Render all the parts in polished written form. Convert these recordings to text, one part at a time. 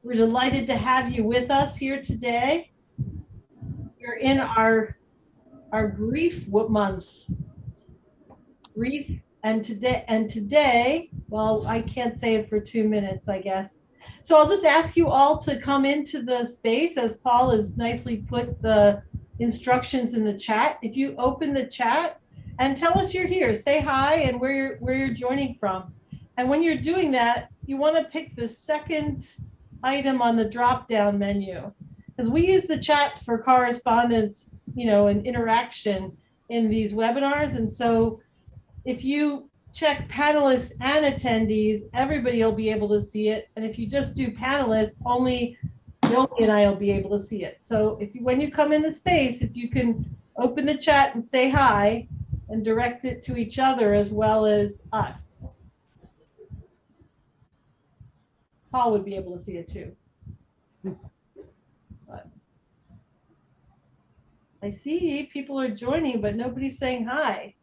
We're delighted to have you with us here today. You're in our grief month. Grief and today, well, I can't say it for 2 minutes, I guess. So I'll just ask you all to come into the space as Paul has nicely put the instructions in the chat. If you open the chat and tell us you're here, say hi and where you're joining from. And when you're doing that, you want to pick the second item on the drop down menu, because we use the chat for correspondence, and interaction in these webinars. And so if you check panelists and attendees, everybody will be able to see it. And if you just do panelists, only Yoli and I will be able to see it. So when you come in the space, if you can open the chat and say hi and direct it to each other as well as us. Paul would be able to see it too. But I see people are joining, but nobody's saying hi.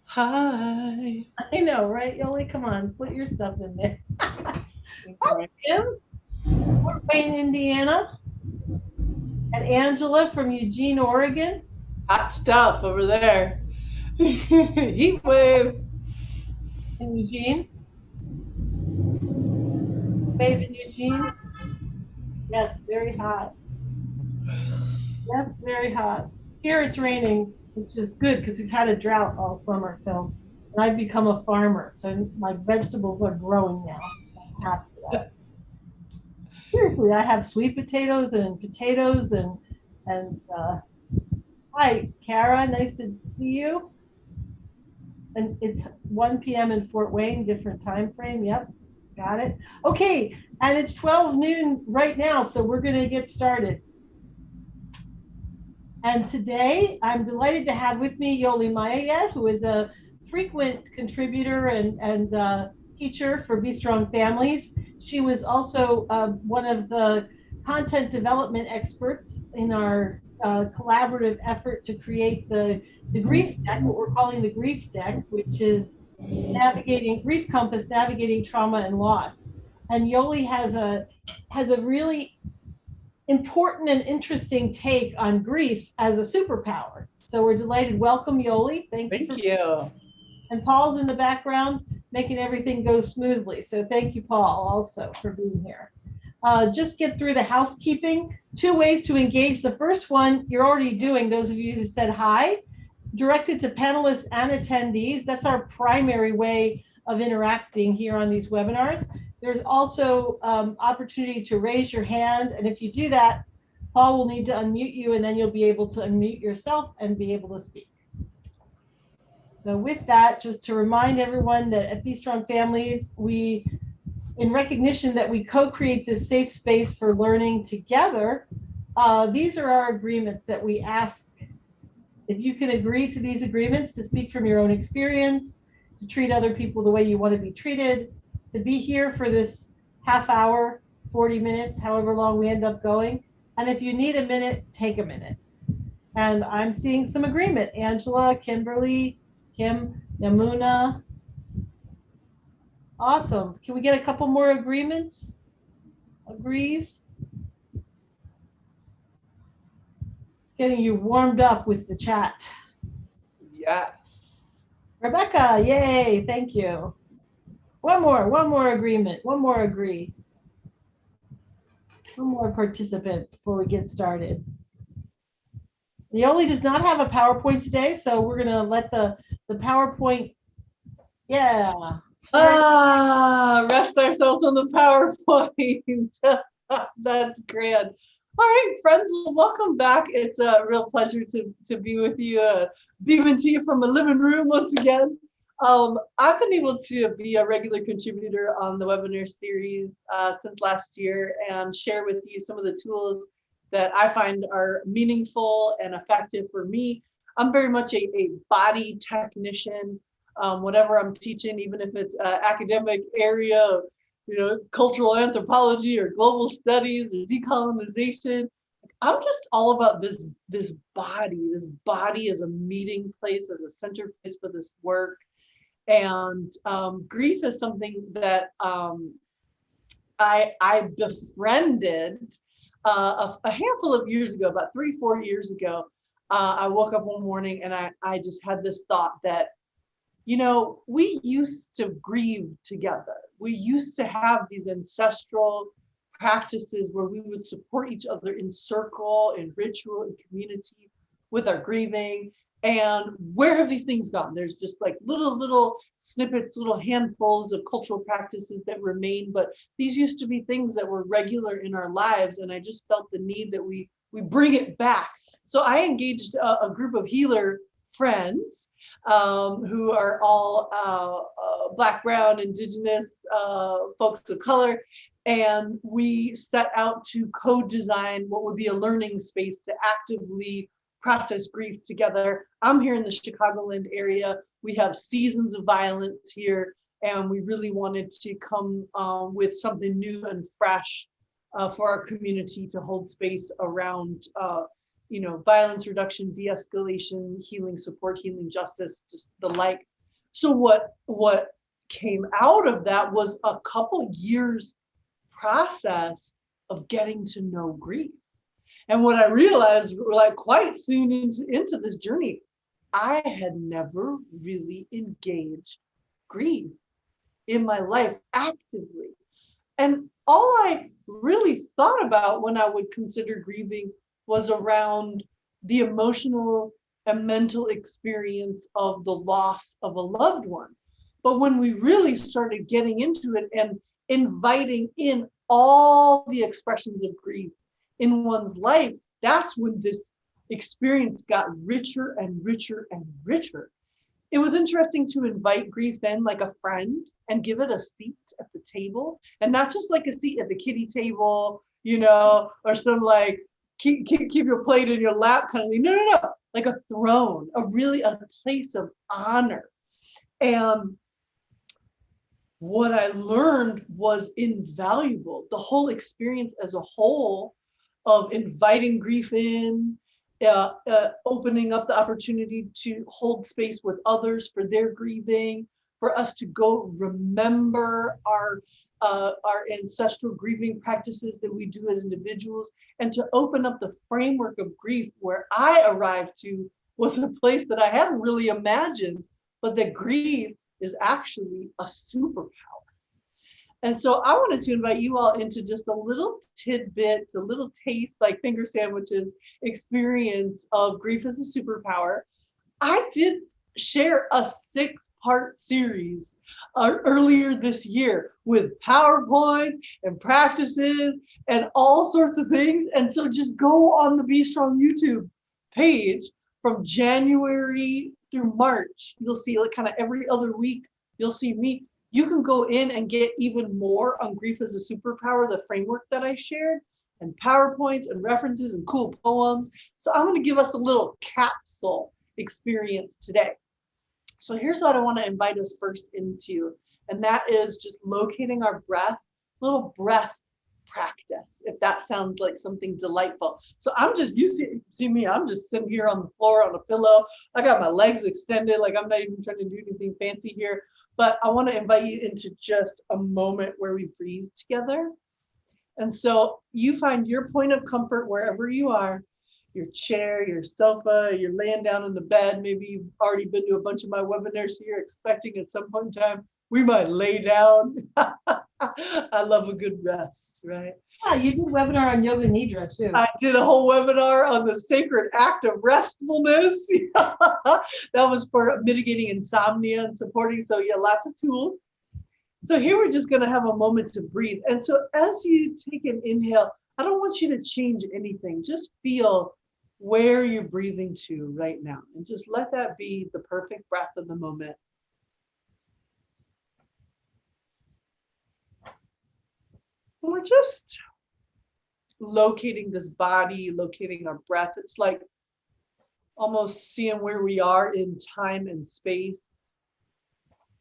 Hi. I know, right? Yoli, come on, put your stuff in there. Hi, Tim. Fort Wayne, Indiana. And Angela from Eugene, Oregon. Hot stuff over there. Heat wave. In Eugene. Wave in Eugene. Yes, very hot. Yes, very hot. Here it's raining, which is good because we've had a drought all summer. So, and I've become a farmer, so my vegetables are growing now. I'm happy with that. Seriously, I have sweet potatoes and hi, Kara, nice to see you. And it's 1 p.m. in Fort Wayne, different time frame. Yep, got it. Okay, and it's 12 noon right now, so we're going to get started. And today, I'm delighted to have with me Yoli Maya, who is a frequent contributor and teacher for Be Strong Families. She was also one of the content development experts in our collaborative effort to create the grief deck, what we're calling the grief deck, which is navigating grief compass, navigating trauma and loss. And Yoli has a really important and interesting take on grief as a superpower. So we're delighted. Welcome, Yoli. Thank you. And Paul's in the background making everything go smoothly. So thank you, Paul, also for being here. Just get through the housekeeping. 2 ways to engage. The first one you're already doing, those of you who said hi, directed to panelists and attendees. That's our primary way of interacting here on these webinars. There's also opportunity to raise your hand. And if you do that, Paul will need to unmute you, and then you'll be able to unmute yourself and be able to speak. So with that, just to remind everyone that at Be Strong Families, we, in recognition that we co-create this safe space for learning together, these are our agreements that we ask. If you can agree to these agreements, to speak from your own experience, to treat other people the way you want to be treated, to be here for this half hour, 40 minutes, however long we end up going. And if you need a minute, take a minute. And I'm seeing some agreement. Angela, Kimberly, Kim, Yamuna. Awesome. Can we get a couple more agreements? Agrees? It's getting you warmed up with the chat. Yes. Rebecca, yay, thank you. One more agreement, one more agree. One more participant before we get started. Yoli does not have a PowerPoint today, so we're gonna let the PowerPoint, yeah. Rest ourselves on the PowerPoint. That's grand. All right, friends, welcome back. It's a real pleasure to be with you, beaming to you from a living room once again. I've been able to be a regular contributor on the webinar series since last year and share with you some of the tools that I find are meaningful and effective for me. I'm very much a body technician. Whatever I'm teaching, even if it's an academic area of, cultural anthropology or global studies or decolonization, I'm just all about this body. This body as a meeting place, as a center place for this work. And grief is something that I befriended a handful of years ago, about 3-4 years ago. I woke up one morning and I just had this thought that, you know, we used to grieve together. We used to have these ancestral practices where we would support each other in circle, in ritual, in community with our grieving. And where have these things gone? There's just like little snippets, little handfuls of cultural practices that remain, but these used to be things that were regular in our lives. And I just felt the need that we bring it back. So I engaged a group of healer friends who are all Black, Brown, Indigenous folks of color. And we set out to co-design what would be a learning space to actively process grief together. I'm here in the Chicagoland area. We have seasons of violence here, and we really wanted to come with something new and fresh for our community to hold space around you know, violence reduction, de-escalation, healing support, healing justice, just the like. So what came out of that was a couple years process of getting to know grief. And what I realized, like quite soon into this journey, I had never really engaged grief in my life actively. And all I really thought about when I would consider grieving was around the emotional and mental experience of the loss of a loved one. But when we really started getting into it and inviting in all the expressions of grief in one's life, that's when this experience got richer and richer and richer. It was interesting to invite grief in like a friend and give it a seat at the table, and not just like a seat at the kiddie table, you know, or some like keep your plate in your lap kind of thing. No, like a throne, a place of honor. And what I learned was invaluable. The whole experience as a whole of inviting grief in, opening up the opportunity to hold space with others for their grieving, for us to go remember our ancestral grieving practices that we do as individuals, and to open up the framework of grief where I arrived to was a place that I hadn't really imagined, but that grief is actually a superpower. And so I wanted to invite you all into just a little tidbit, a little taste, like finger sandwiches, experience of grief as a superpower. I did share a 6-part series earlier this year with PowerPoint and practices and all sorts of things. And so just go on the Be Strong YouTube page from January through March. You'll see like kind of every other week, you'll see me. You can go in and get even more on grief as a superpower, the framework that I shared, and PowerPoints and references and cool poems. So I'm going to give us a little capsule experience today. So here's what I want to invite us first into, and that is just locating our breath, little breath practice, if that sounds like something delightful. So I'm just, you see me, I'm just sitting here on the floor on a pillow. I got my legs extended, like I'm not even trying to do anything fancy here, but I want to invite you into just a moment where we breathe together. And so you find your point of comfort wherever you are, your chair, your sofa, you're laying down in the bed. Maybe you've already been to a bunch of my webinars, so you're expecting at some point in time, we might lay down. I love a good rest, right? Yeah, you did a webinar on yoga nidra too. I did a whole webinar on the sacred act of restfulness. That was for mitigating insomnia and supporting. So yeah, lots of tools. So here we're just going to have a moment to breathe. And so as you take an inhale, I don't want you to change anything. Just feel where you're breathing to right now. And just let that be the perfect breath of the moment. And we're just locating this body, locating our breath. It's like almost seeing where we are in time and space.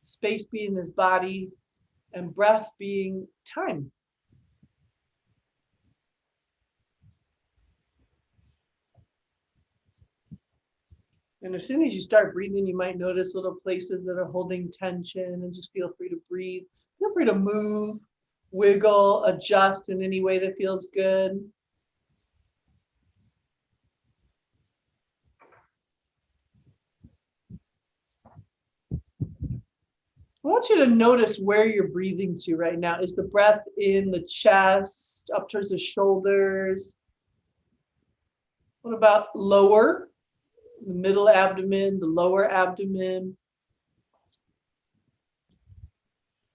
Space being this body, and breath being time. And as soon as you start breathing, you might notice little places that are holding tension, and just feel free to breathe. Feel free to move wiggle, adjust in any way that feels good. I want you to notice where you're breathing to right now. Is the breath in the chest, up towards the shoulders? What about lower? The middle abdomen, the lower abdomen.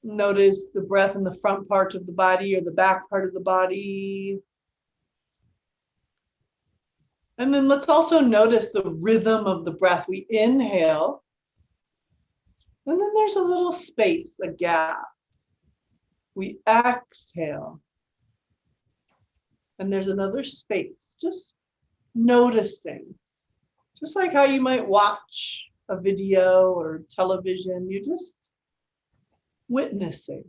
Notice the breath in the front part of the body or the back part of the body. And then let's also notice the rhythm of the breath. We inhale, and then there's a little space, a gap. We exhale, and there's another space. Just noticing. Just like how you might watch a video or television, you're just witnessing.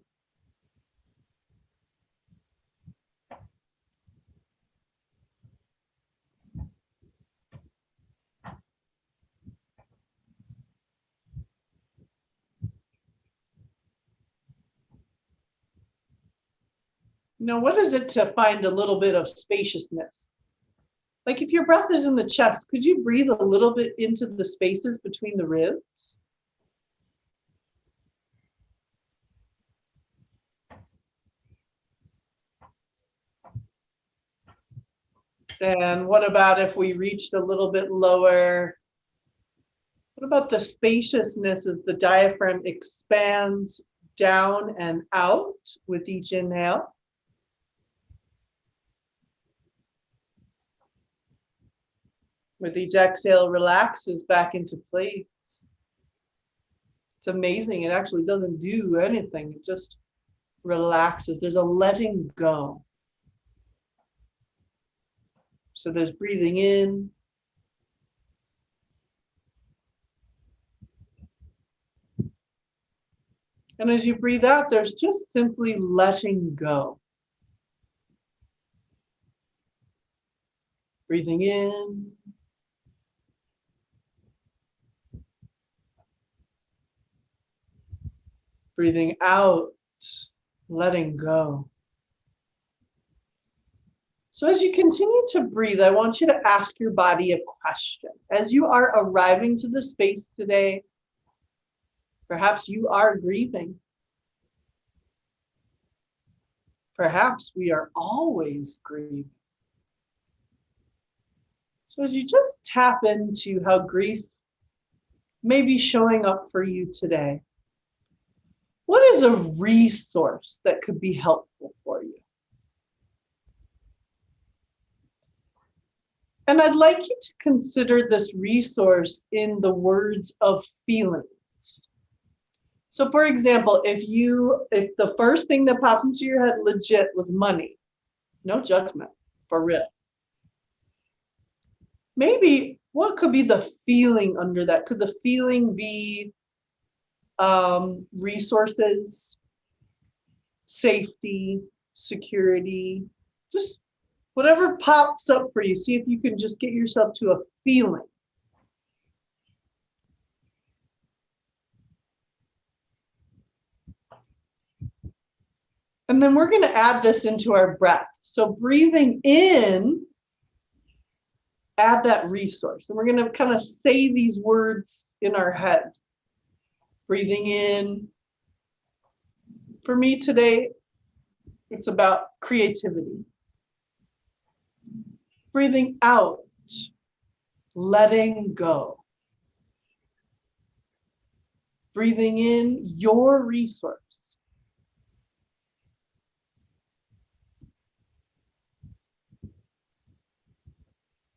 Now, what is it to find a little bit of spaciousness? Like if your breath is in the chest, could you breathe a little bit into the spaces between the ribs? And what about if we reached a little bit lower? What about the spaciousness as the diaphragm expands down and out with each inhale? With each exhale, relaxes back into place. It's amazing. It actually doesn't do anything. It just relaxes. There's a letting go. So there's breathing in. And as you breathe out, there's just simply letting go. Breathing in. Breathing out, letting go. So as you continue to breathe, I want you to ask your body a question. As you are arriving to the space today, perhaps you are grieving. Perhaps we are always grieving. So as you just tap into how grief may be showing up for you today, what is a resource that could be helpful for you? And I'd like you to consider this resource in the words of feelings. So for example, if the first thing that popped into your head legit was money, no judgment, for real. Maybe what could be the feeling under that? Could the feeling be resources, safety, security, just whatever pops up for you. See if you can just get yourself to a feeling. And then we're going to add this into our breath. So breathing in, add that resource. And we're going to kind of say these words in our heads. Breathing in. For me today, it's about creativity. Breathing out, letting go. Breathing in, your resource.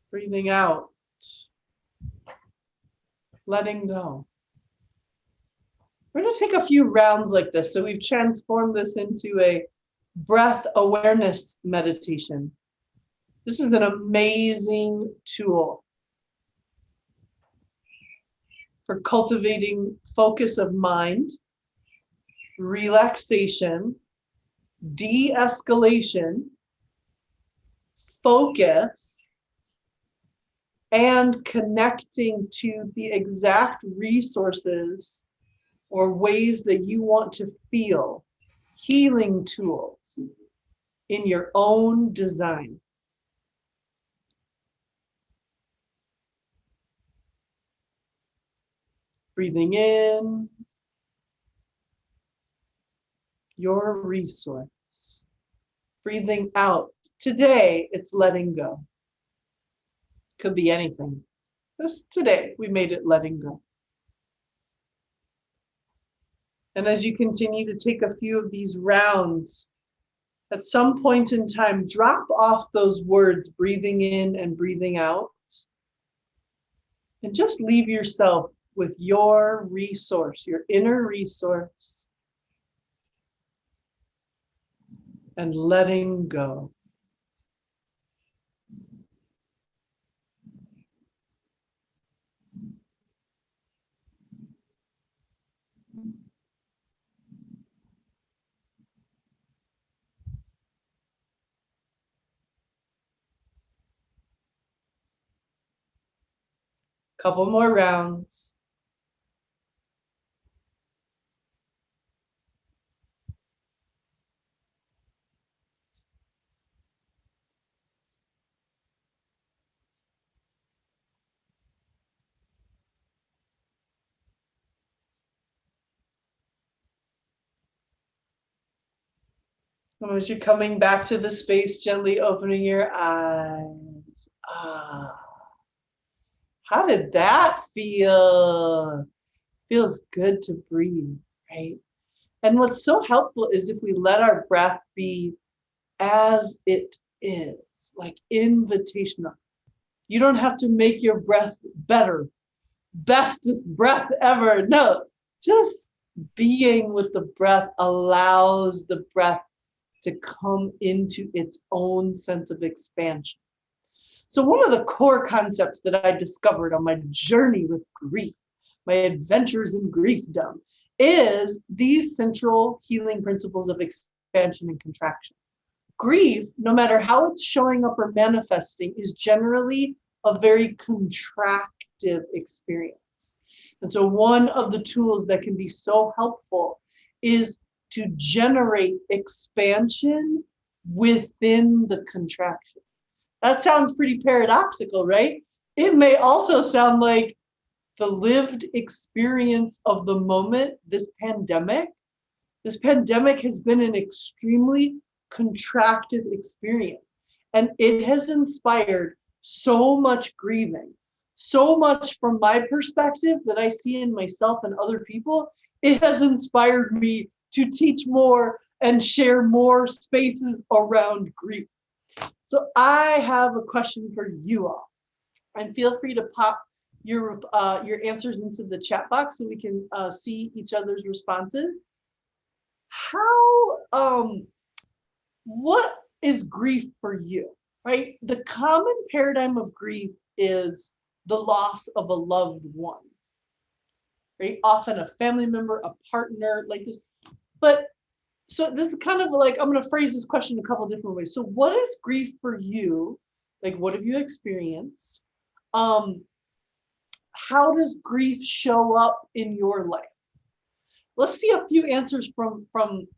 Breathing out, letting go. We're going to take a few rounds like this. So we've transformed this into a breath awareness meditation. This is an amazing tool for cultivating focus of mind, relaxation, de-escalation, focus, and connecting to the exact resources or ways that you want to feel healing tools in your own design. Breathing in, your resource. Breathing out. Today, it's letting go. Could be anything. Just today, we made it letting go. And as you continue to take a few of these rounds, at some point in time, drop off those words, breathing in and breathing out, and just leave yourself with your resource, your inner resource, and letting go. Couple more rounds. And as you're coming back to the space, gently opening your eyes. Ah, how did that feel? Feels good to breathe, right? And what's so helpful is if we let our breath be as it is, like invitational. You don't have to make your breath better, bestest breath ever. No, just being with the breath allows the breath to come into its own sense of expansion. So one of the core concepts that I discovered on my journey with grief, my adventures in griefdom, is these central healing principles of expansion and contraction. Grief, no matter how it's showing up or manifesting, is generally a very contractive experience. And so one of the tools that can be so helpful is to generate expansion within the contraction. That sounds pretty paradoxical, right? It may also sound like the lived experience of the moment, this pandemic. This pandemic has been an extremely contracted experience, and it has inspired so much grieving, so much from my perspective that I see in myself and other people. It has inspired me to teach more and share more spaces around grief. So I have a question for you all, and feel free to pop your answers into the chat box so we can see each other's responses. What is grief for you, right? The common paradigm of grief is the loss of a loved one, right? Often a family member, a partner, like this. But so this is kind of like, I'm going to phrase this question a couple different ways. So what is grief for you? Like, what have you experienced? How does grief show up in your life? Let's see a few answers from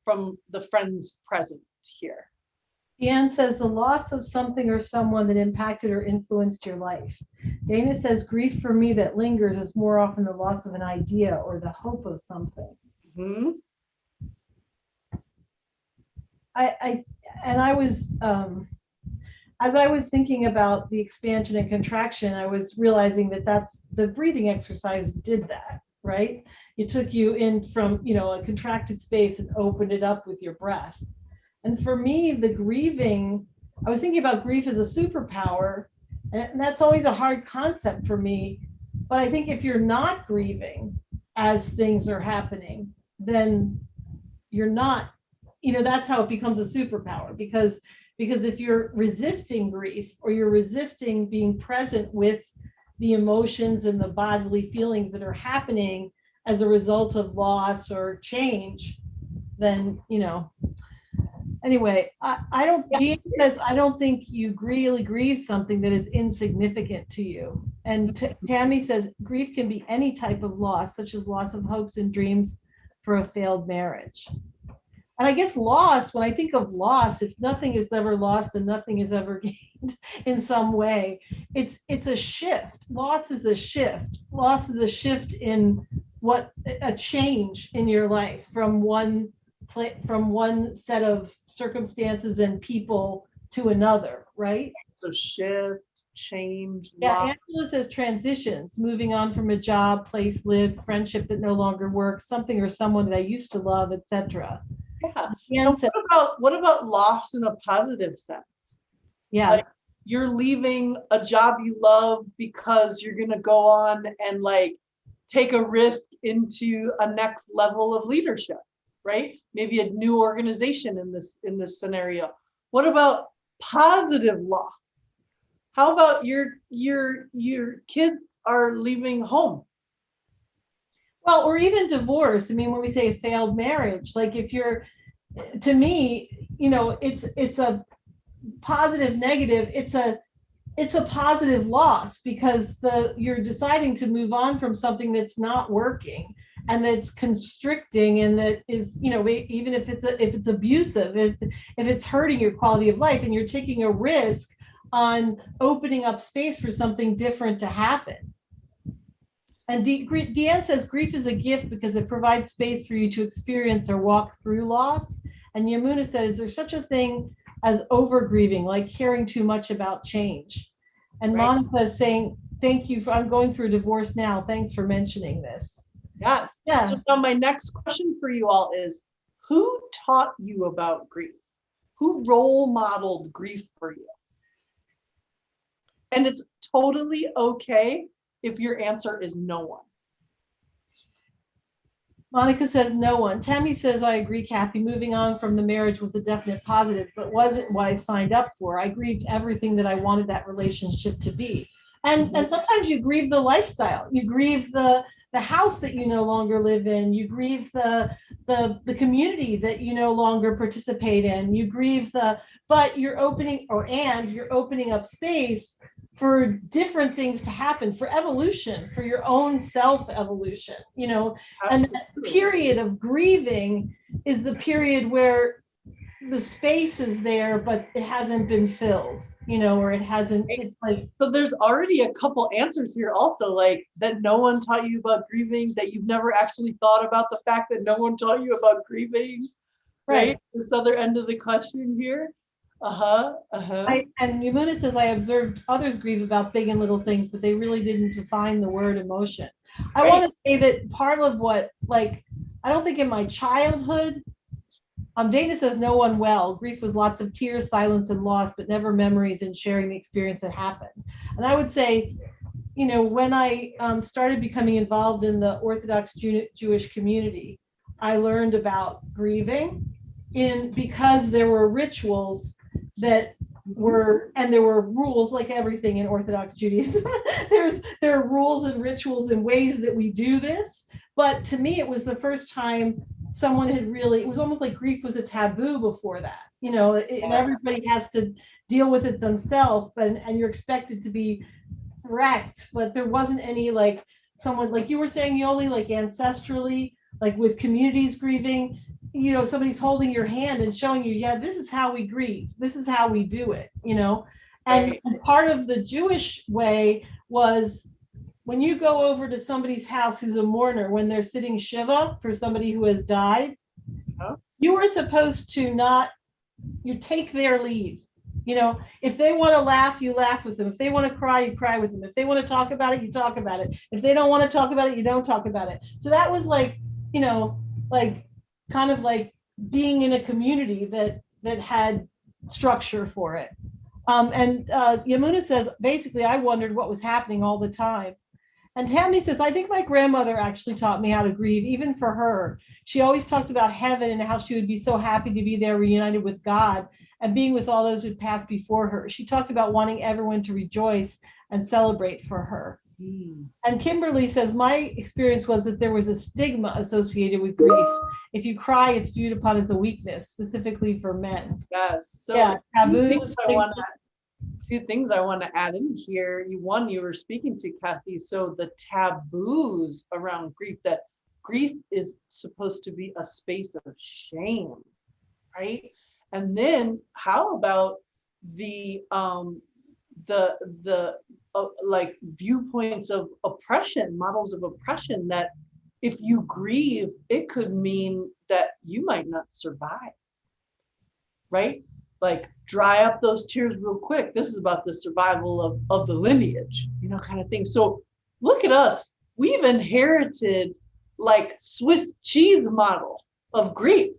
the friends present here. Deanne says the loss of something or someone that impacted or influenced your life. Dana says grief for me that lingers is more often the loss of an idea or the hope of something. Mm-hmm. I was as I was thinking about the expansion and contraction, I was realizing that that's the breathing exercise did that, right? It took you in from, a contracted space and opened it up with your breath. And for me, the grieving, I was thinking about grief as a superpower, and that's always a hard concept for me. But I think if you're not grieving as things are happening, then you're not, that's how it becomes a superpower, because if you're resisting grief or you're resisting being present with the emotions and the bodily feelings that are happening as a result of loss or change, then, anyway, I don't think you really grieve something that is insignificant to you. And Tammy says grief can be any type of loss, such as loss of hopes and dreams for a failed marriage. And I guess loss, when I think of loss, if nothing is ever lost and nothing is ever gained in some way, it's a shift. Loss is a shift. Loss is a shift in what a change in your life from one set of circumstances and people to another, right? So shift, change, Yeah, loss. Angela says transitions, moving on from a job, place, lived, friendship that no longer works, something or someone that I used to love, etc. Yeah. And And what about loss in a positive sense? yeah, Like you're leaving a job you love because you're gonna go on and like take a risk into a next level of leadership, right? Maybe a new organization in this scenario. What about positive loss? How about your kids are leaving home? well, or even divorce. I mean, when we say failed marriage, like if you're, to me, it's a positive, negative. It's a positive loss because you're deciding to move on from something that's not working and that's constricting and that is, even if it's abusive, if it's hurting your quality of life, and you're taking a risk on opening up space for something different to happen. And Deanne says grief is a gift because it provides space for you to experience or walk through loss. And Yamuna says, is there such a thing as over grieving, like caring too much about change? And Right. Monica is saying, thank you I'm going through a divorce now. Thanks for mentioning this. Yes. Yeah. So now my next question for you all is, who taught you about grief? Who role modeled grief for you? And it's totally okay if your answer is no one. Monica says no one. Tammy says, I agree, Kathy. Moving on from the marriage was a definite positive, but wasn't what I signed up for. I grieved everything that I wanted that relationship to be. And sometimes you grieve the lifestyle. You grieve the house that you no longer live in. You grieve the community that you no longer participate in. You grieve but you're opening up space for different things to happen, for evolution, for your own self evolution, and that period of grieving is the period where the space is there, but it hasn't been filled, or it's like. So there's already a couple answers here also, like that no one taught you about grieving, that you've never actually thought about the fact that no one taught you about grieving, right? This other end of the question here. And Yamuna says, I observed others grieve about big and little things, but they really didn't define the word emotion. I want to say that part of what, like, I don't think in my childhood, Dana says no one well. Grief was lots of tears, silence, and loss, but never memories and sharing the experience that happened. And I would say, when I started becoming involved in the Orthodox Jewish community, I learned about grieving because there were rituals that and there were rules, like everything in Orthodox Judaism. There are rules and rituals and ways that we do this. But to me, it was the first time someone had really, it was almost like grief was a taboo before that, and everybody has to deal with it themselves, and you're expected to be correct, but there wasn't any, like, someone, like you were saying, Yoli, like ancestrally, like with communities grieving, somebody's holding your hand and showing you, yeah, this is how we grieve. This is how we do it, and part of the Jewish way was when you go over to somebody's house who's a mourner, when they're sitting Shiva for somebody who has died, you were supposed to you take their lead. If they want to laugh, you laugh with them. If they want to cry, you cry with them. If they want to talk about it, you talk about it. If they don't want to talk about it, you don't talk about it. So that was like, like kind of like being in a community that had structure for it. And Yamuna says, basically, I wondered what was happening all the time. And Tammy says, I think my grandmother actually taught me how to grieve, even for her. She always talked about heaven and how she would be so happy to be there, reunited with God and being with all those who'd passed before her. She talked about wanting everyone to rejoice and celebrate for her. And Kimberly says, my experience was that there was a stigma associated with grief. If you cry, it's viewed upon as a weakness, specifically for men. Yes. So yeah, taboos. Few things I want to add in here. You were speaking to, Kathy. So the taboos around grief, that grief is supposed to be a space of shame. right? And then how about the like viewpoints of oppression, models of oppression, that if you grieve, it could mean that you might not survive, right? Like dry up those tears real quick. This is about the survival of the lineage, kind of thing. So look at us. We've inherited like Swiss cheese model of grief.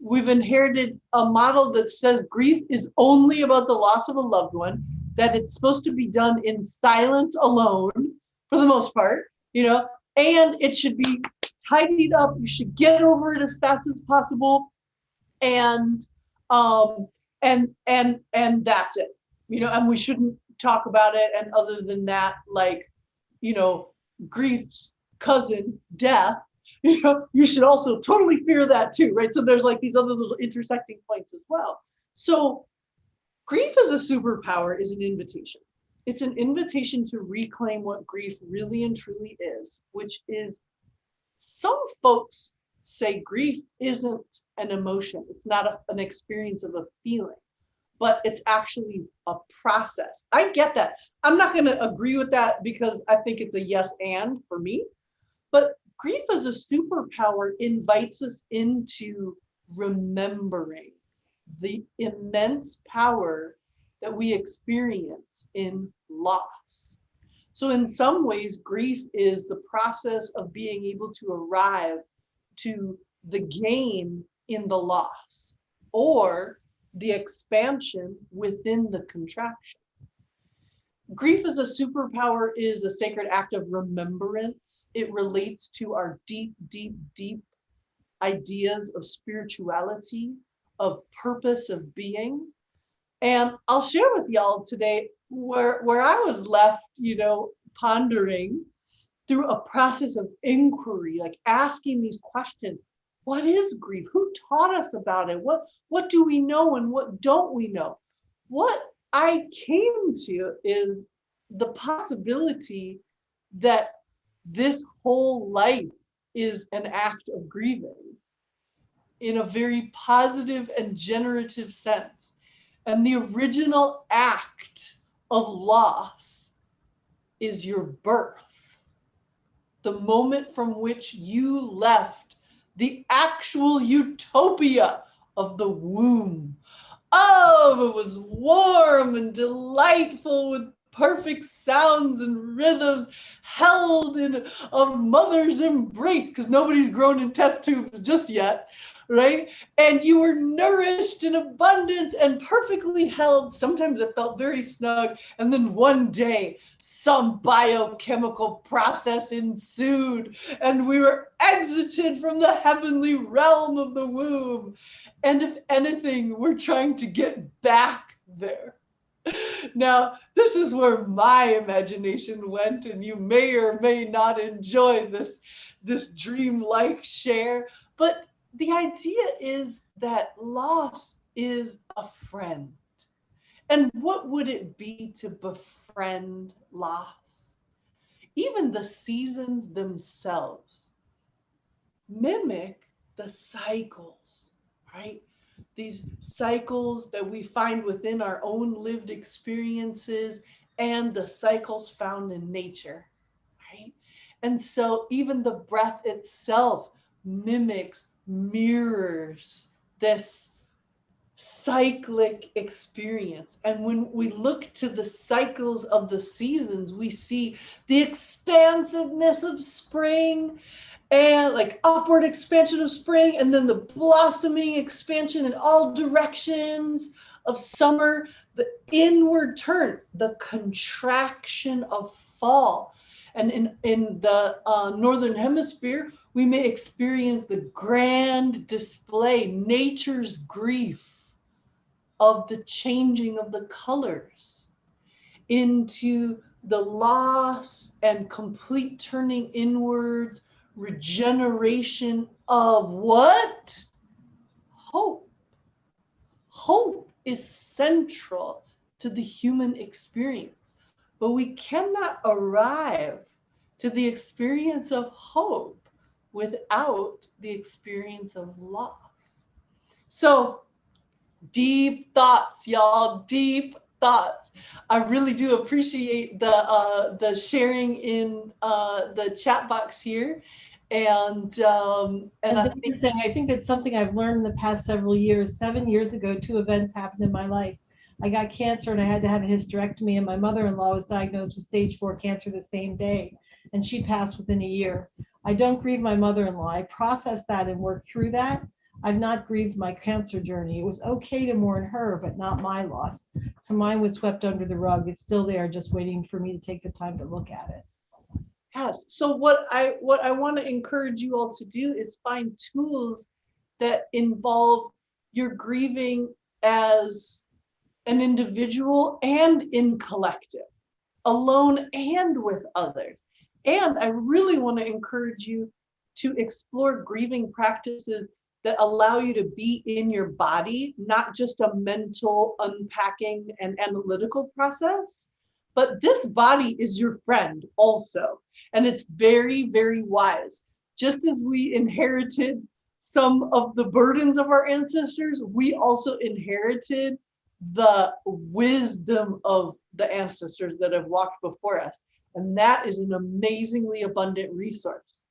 We've inherited a model that says grief is only about the loss of a loved one, that it's supposed to be done in silence alone for the most part, and it should be tidied up. You should get over it as fast as possible. And and that's it, and we shouldn't talk about it. And other than that, like, grief's cousin, death, you should also totally fear that too, right? So there's like these other little intersecting points as well. So grief as a superpower is an invitation. It's an invitation to reclaim what grief really and truly is, which is, some folks say grief isn't an emotion. It's not an experience of a feeling, but it's actually a process. I get that. I'm not going to agree with that because I think it's a yes and for me. But grief as a superpower invites us into remembering the immense power that we experience in loss. So in some ways, grief is the process of being able to arrive to the gain in the loss, or the expansion within the contraction. Grief as a superpower is a sacred act of remembrance. It relates to our deep, deep, deep ideas of spirituality, of purpose, of being. And I'll share with y'all today where I was left, pondering through a process of inquiry, like asking these questions. What is grief? Who taught us about it? What do we know and what don't we know? What I came to is the possibility that this whole life is an act of grieving in a very positive and generative sense. And the original act of loss is your birth. The moment from which you left the actual utopia of the womb. Oh, it was warm and delightful with perfect sounds and rhythms, held in a mother's embrace, because nobody's grown in test tubes just yet, right? And you were nourished in abundance and perfectly held. Sometimes it felt very snug. And then one day, some biochemical process ensued, and we were exited from the heavenly realm of the womb. And if anything, we're trying to get back there. Now, this is where my imagination went, and you may or may not enjoy this dreamlike share. But the idea is that loss is a friend. And what would it be to befriend loss? Even the seasons themselves mimic the cycles, right? These cycles that we find within our own lived experiences and the cycles found in nature, right? And so even the breath itself mimics, mirrors this cyclic experience. And when we look to the cycles of the seasons, we see the expansiveness of spring, and like upward expansion of spring, and then the blossoming expansion in all directions of summer, the inward turn, the contraction of fall. And in the Northern Hemisphere, we may experience the grand display, nature's grief of the changing of the colors into the loss and complete turning inwards, regeneration of what? Hope. Hope is central to the human experience, but we cannot arrive to the experience of hope without the experience of loss. So deep thoughts, y'all, deep thoughts. I really do appreciate the sharing in the chat box here. And I think I think it's something I've learned in the past several years. 7 years ago, two events happened in my life. I got cancer and I had to have a hysterectomy, and my mother-in-law was diagnosed with stage 4 cancer the same day, and she passed within a year. I don't grieve my mother-in-law. I processed that and worked through that. I've not grieved my cancer journey. It was okay to mourn her, but not my loss. So mine was swept under the rug. It's still there, just waiting for me to take the time to look at it. yes. So what I want to encourage you all to do is find tools that involve your grieving as an individual and in collective, alone and with others. And I really want to encourage you to explore grieving practices that allow you to be in your body, not just a mental unpacking and analytical process, but this body is your friend also. And it's very, very wise. Just as we inherited some of the burdens of our ancestors, we also inherited the wisdom of the ancestors that have walked before us. And that is an amazingly abundant resource.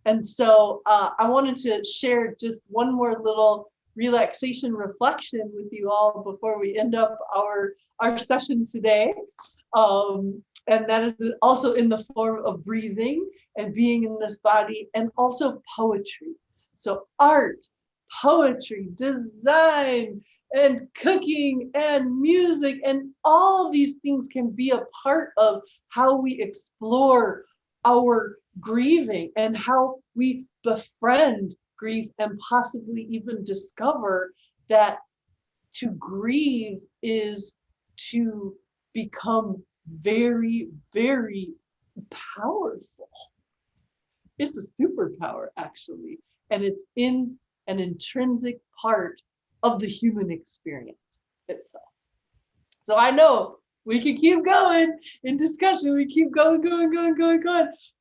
And so I wanted to share just one more little relaxation reflection with you all before we end up our session today. And that is also in the form of breathing and being in this body, and also poetry. So art, poetry, design, and cooking and music, and all these things can be a part of how we explore our grieving and how we befriend grief, and possibly even discover that to grieve is to become very, very powerful. It's a superpower, actually, and it's in an intrinsic part of the human experience itself. So I know we can keep going in discussion. We keep going,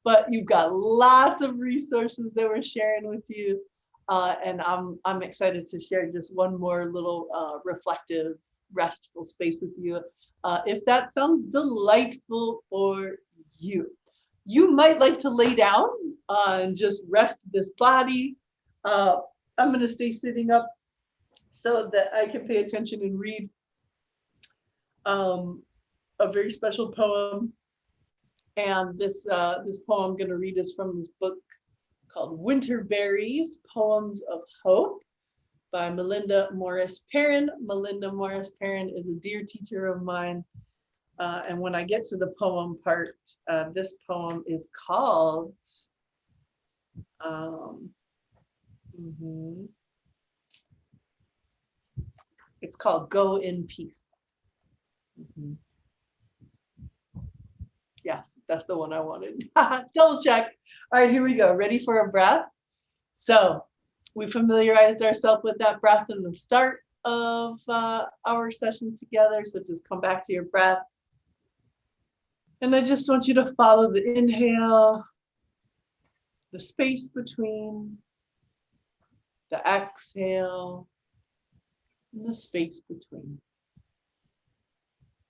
but you've got lots of resources that we're sharing with you. And I'm excited to share just one more little reflective, restful space with you. If that sounds delightful for you. You might like to lay down and just rest this body. I'm going to stay sitting up so that I can pay attention and read a very special poem. And this poem I'm going to read is from this book called Winter Berries, Poems of Hope by Melinda Morris Perrin. Melinda Morris Perrin is a dear teacher of mine. And when I get to the poem part, this poem is called it's called Go in Peace. Yes, that's the one I wanted. Double check. All right, here we go. Ready for a breath? So we familiarized ourselves with that breath in the start of our session together. So just come back to your breath. And I just want you to follow the inhale, the space between, the exhale, and the space between.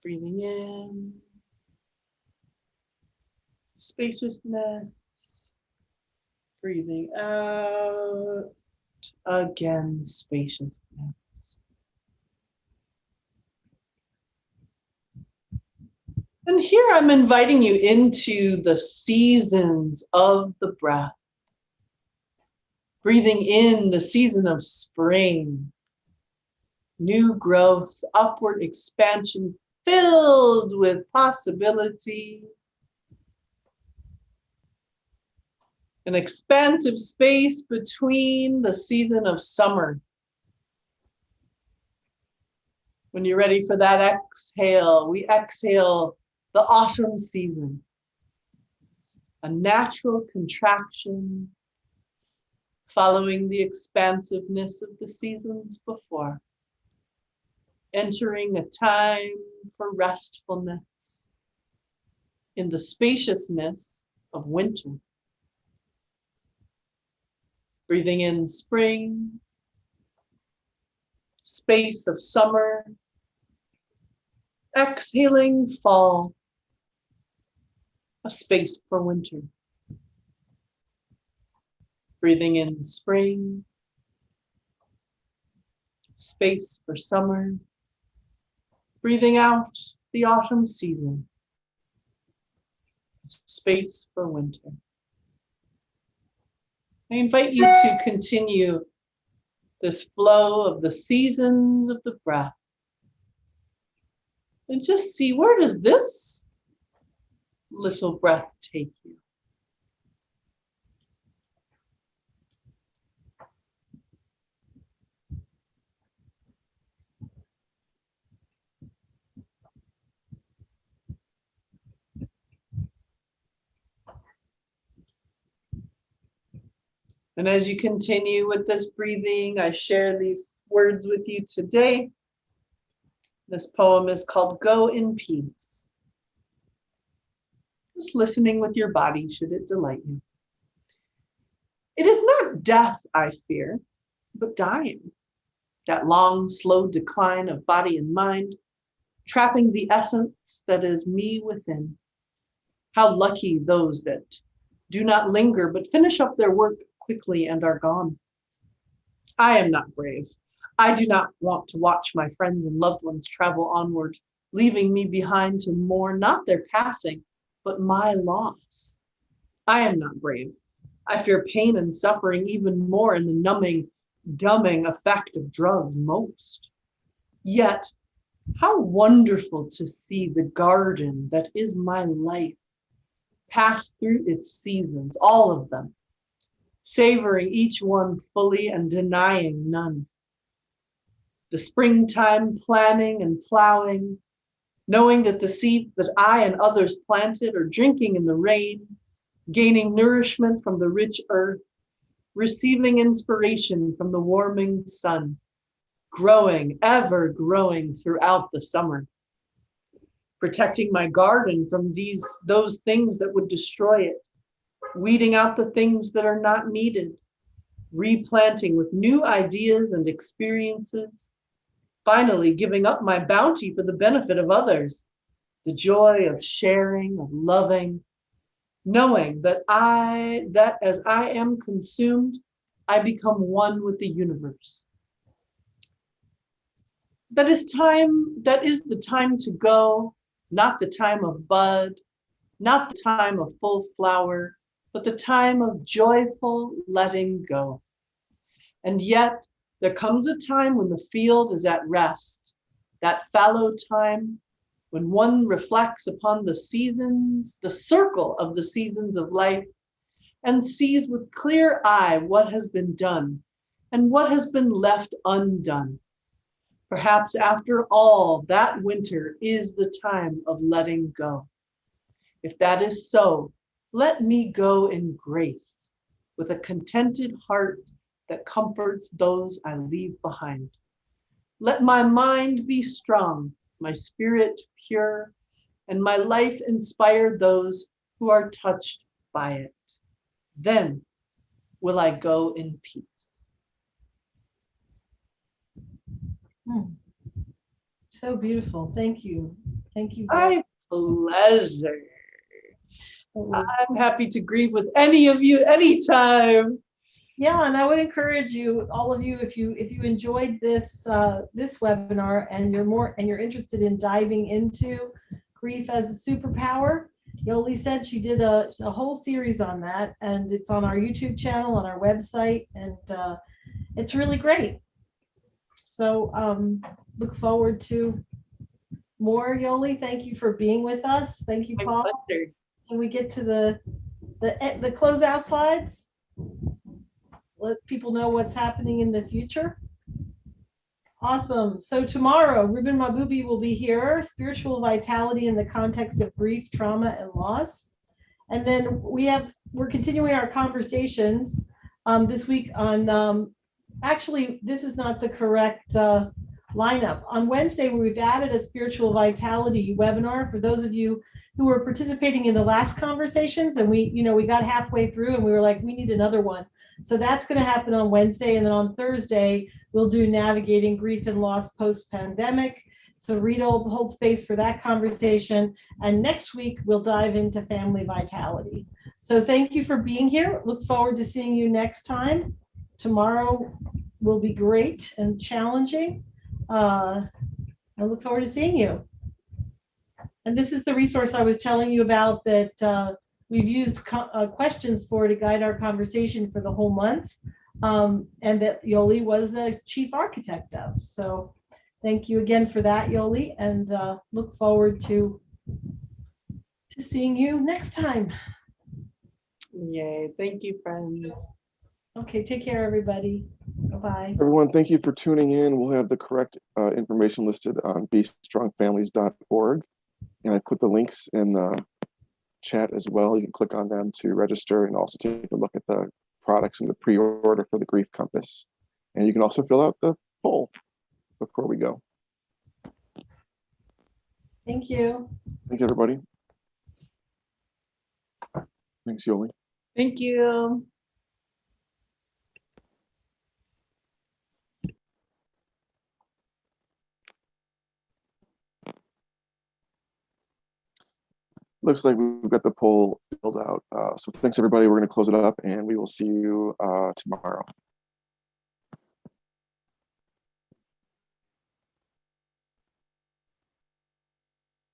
Breathing in, spaciousness. Breathing out, again, spaciousness. And here I'm inviting you into the seasons of the breath. Breathing in the season of spring, new growth, upward expansion, filled with possibility. An expansive space between the season of summer. When you're ready for that exhale, we exhale the autumn season. A natural contraction following the expansiveness of the seasons before. Entering a time for restfulness in the spaciousness of winter. Breathing in spring, space of summer. Exhaling fall, a space for winter. Breathing in spring, space for summer. Breathing out the autumn season, space for winter. I invite you to continue this flow of the seasons of the breath. And just see, where does this little breath take you? And as you continue with this breathing, I share these words with you today. This poem is called Go in Peace. Just listening with your body, should it delight you. It is not death I fear, but dying. That long, slow decline of body and mind, trapping the essence that is me within. How lucky those that do not linger, but finish up their work quickly and are gone. I am not brave. I do not want to watch my friends and loved ones travel onward, leaving me behind to mourn not their passing, but my loss. I am not brave. I fear pain and suffering even more in the numbing, dumbing effect of drugs most. Yet, how wonderful to see the garden that is my life pass through its seasons, all of them, savoring each one fully and denying none. The springtime planning and plowing, knowing that the seeds that I and others planted are drinking in the rain, gaining nourishment from the rich earth, receiving inspiration from the warming sun, growing, ever growing throughout the summer, protecting my garden from those things that would destroy it, weeding out the things that are not needed, replanting with new ideas and experiences, finally giving up my bounty for the benefit of others, the joy of sharing, of loving, knowing that as I am consumed, I become one with the universe. That is the time to go, not the time of bud, not the time of full flower, but the time of joyful letting go. And yet, there comes a time when the field is at rest, that fallow time when one reflects upon the seasons, the circle of the seasons of life, and sees with clear eye what has been done and what has been left undone. Perhaps after all, that winter is the time of letting go. If that is so, let me go in grace with a contented heart that comforts those I leave behind. Let my mind be strong, my spirit pure, and my life inspire those who are touched by it. Then will I go in peace. So beautiful. Thank you. Thank you. My pleasure. I'm happy to grieve with any of you anytime. Yeah, and I would encourage you, all of you, if you enjoyed this this webinar and you're interested in diving into grief as a superpower, Yoli said she did a whole series on that, and it's on our YouTube channel, on our website, and it's really great. So look forward to more, Yoli. Thank you for being with us. Thank you, Paul. Can we get to the closeout slides? Let people know what's happening in the future. Awesome. So tomorrow, Ruben Mabubi will be here, spiritual vitality in the context of grief, trauma, and loss. And then we're continuing our conversations this week on, actually, this is not the correct lineup. On Wednesday, we've added a spiritual vitality webinar for those of you who were participating in the last conversations, and we got halfway through and we were like, we need another one. So that's going to happen on Wednesday. And then on Thursday, we'll do navigating grief and loss post-pandemic. So Rita will hold space for that conversation. And next week, we'll dive into family vitality. So thank you for being here. Look forward to seeing you next time. Tomorrow will be great and challenging. I look forward to seeing you. And this is the resource I was telling you about that we've used questions for to guide our conversation for the whole month, and that Yoli was a chief architect of. So thank you again for that, Yoli, and look forward to seeing you next time. Yay. Thank you, friends. Okay, take care, everybody. Bye-bye. Everyone, thank you for tuning in. We'll have the correct information listed on bestrongfamilies.org. And I put the links in the chat as well. You can click on them to register and also take a look at the products in the pre-order for the Grief Compass. And you can also fill out the poll before we go. Thank you. Thank you, everybody. Thanks, Yoli. Thank you. Looks like we've got the poll filled out. So thanks, everybody. We're going to close it up and we will see you tomorrow.